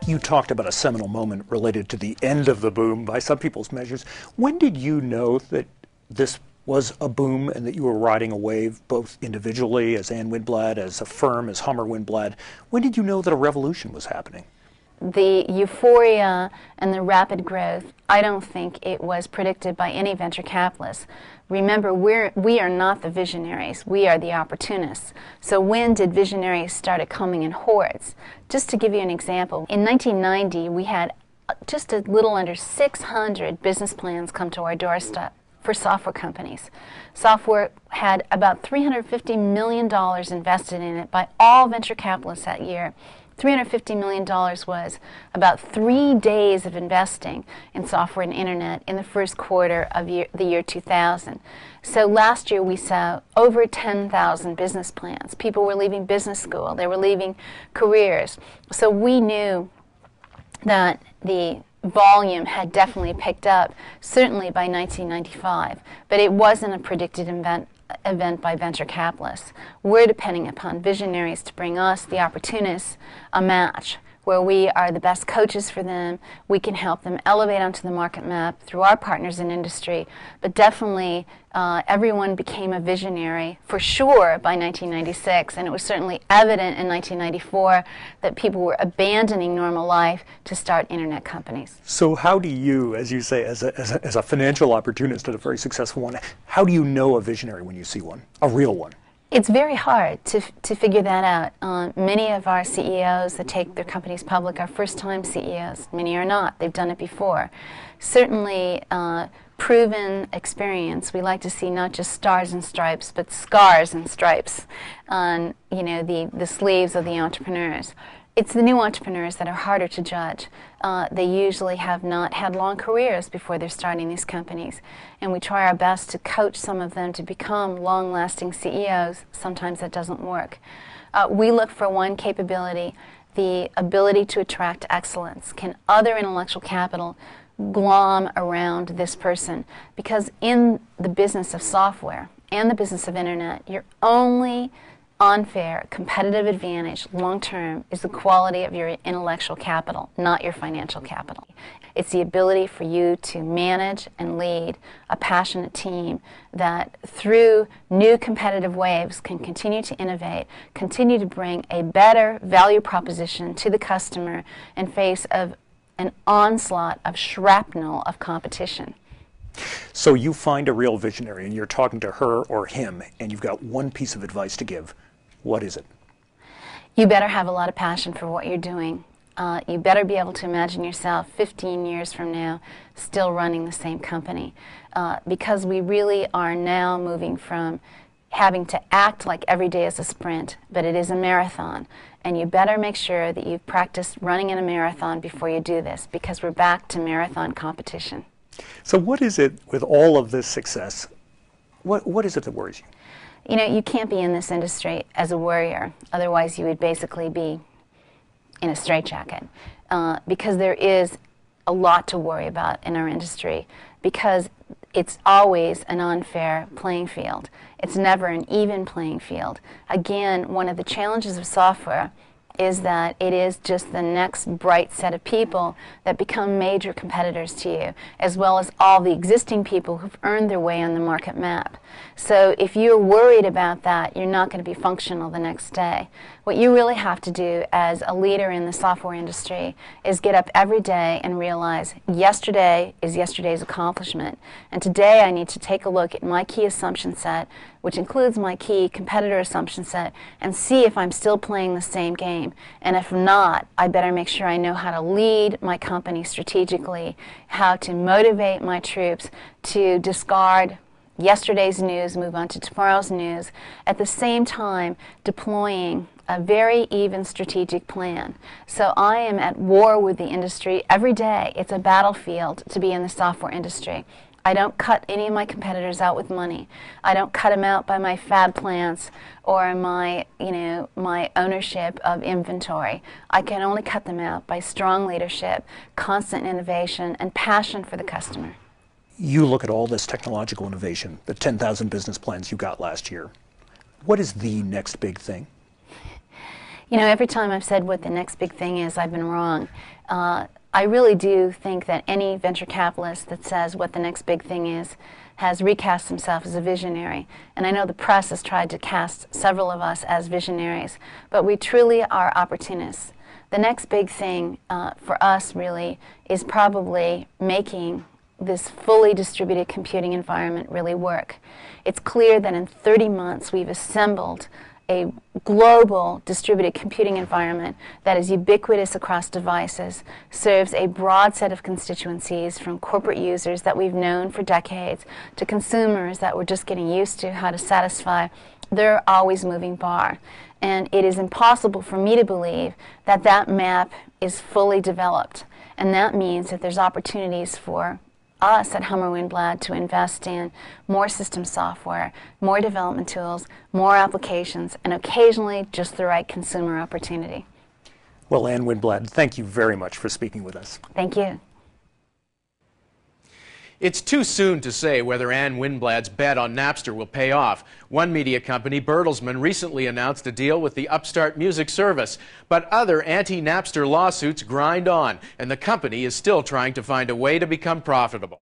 You talked about a seminal moment related to the end of the boom by some people's measures. When did you know that this was a boom and that you were riding a wave, both individually as Ann Winblad, as a firm, as Hummer Winblad? When did you know that a revolution was happening? The euphoria and the rapid growth, I don't think it was predicted by any venture capitalists. Remember, we are not the visionaries, we are the opportunists. So when did visionaries start coming in hordes? Just to give you an example, in 1990 we had just a little under 600 business plans come to our doorstep for software companies. Software had about $350 million invested in it by all venture capitalists that year. $350 million was about 3 days of investing in software and internet in the first quarter of the year 2000. So last year we saw over 10,000 business plans. People were leaving business school. They were leaving careers. So we knew that the volume had definitely picked up, certainly by 1995, but it wasn't a predicted event by venture capitalists. We're depending upon visionaries to bring us, the opportunists, a match where we are the best coaches for them. We can help them elevate onto the market map through our partners in industry, but definitely everyone became a visionary for sure by 1996, and it was certainly evident in 1994 that people were abandoning normal life to start internet companies. So how do you, as you say, as a financial opportunist and a very successful one, how do you know a visionary when you see one, a real one? It's very hard to figure that out. Many of our CEOs that take their companies public are first-time CEOs. Many are not. They've done it before. Certainly, proven experience. We like to see not just stars and stripes, but scars and stripes on, the sleeves of the entrepreneurs. It's the new entrepreneurs that are harder to judge. They usually have not had long careers before they're starting these companies. And we try our best to coach some of them to become long-lasting CEOs. Sometimes that doesn't work. We look for one capability, the ability to attract excellence. Can other intellectual capital glom around this person? Because in the business of software and the business of internet, you're only unfair competitive advantage long-term is the quality of your intellectual capital, not your financial capital. It's the ability for you to manage and lead a passionate team that through new competitive waves can continue to innovate, continue to bring a better value proposition to the customer in face of an onslaught of shrapnel of competition. So you find a real visionary and you're talking to her or him and you've got one piece of advice to give. What is it? You better have a lot of passion for what you're doing. You better be able to imagine yourself 15 years from now still running the same company, because we really are now moving from having to act like every day is a sprint, but it is a marathon. And you better make sure that you've practiced running in a marathon before you do this, because we're back to marathon competition. So what is it with all of this success? What is it that worries you? You can't be in this industry as a warrior. Otherwise, you would basically be in a straitjacket, because there is a lot to worry about in our industry, because it's always an unfair playing field. It's never an even playing field. Again, one of the challenges of software is that it is just the next bright set of people that become major competitors to you, as well as all the existing people who've earned their way on the market map. So if you're worried about that, you're not going to be functional the next day. What you really have to do as a leader in the software industry is get up every day and realize yesterday is yesterday's accomplishment. And today I need to take a look at my key assumption set, which includes my key competitor assumption set, and see if I'm still playing the same game. And if not, I better make sure I know how to lead my company strategically, how to motivate my troops to discard yesterday's news, move on to tomorrow's news, at the same time deploying a very even strategic plan. So I am at war with the industry every day. It's a battlefield to be in the software industry. I don't cut any of my competitors out with money. I don't cut them out by my fab plants or my ownership of inventory. I can only cut them out by strong leadership, constant innovation, and passion for the customer. You look at all this technological innovation, the 10,000 business plans you got last year. What is the next big thing? You know, every time I've said what the next big thing is, I've been wrong. I really do think that any venture capitalist that says what the next big thing is has recast himself as a visionary. And I know the press has tried to cast several of us as visionaries, but we truly are opportunists. The next big thing for us really is probably making this fully distributed computing environment really work. It's clear that in 30 months we've assembled a global distributed computing environment that is ubiquitous across devices, serves a broad set of constituencies from corporate users that we've known for decades to consumers that we're just getting used to how to satisfy their always moving bar. And it is impossible for me to believe that that map is fully developed. And that means that there's opportunities for us at Winblad to invest in more system software, more development tools, more applications, and occasionally just the right consumer opportunity. Well, Ann Winblad, thank you very much for speaking with us. Thank you. It's too soon to say whether Ann Winblad's bet on Napster will pay off. One media company, Bertelsmann, recently announced a deal with the upstart music service. But other anti-Napster lawsuits grind on, and the company is still trying to find a way to become profitable.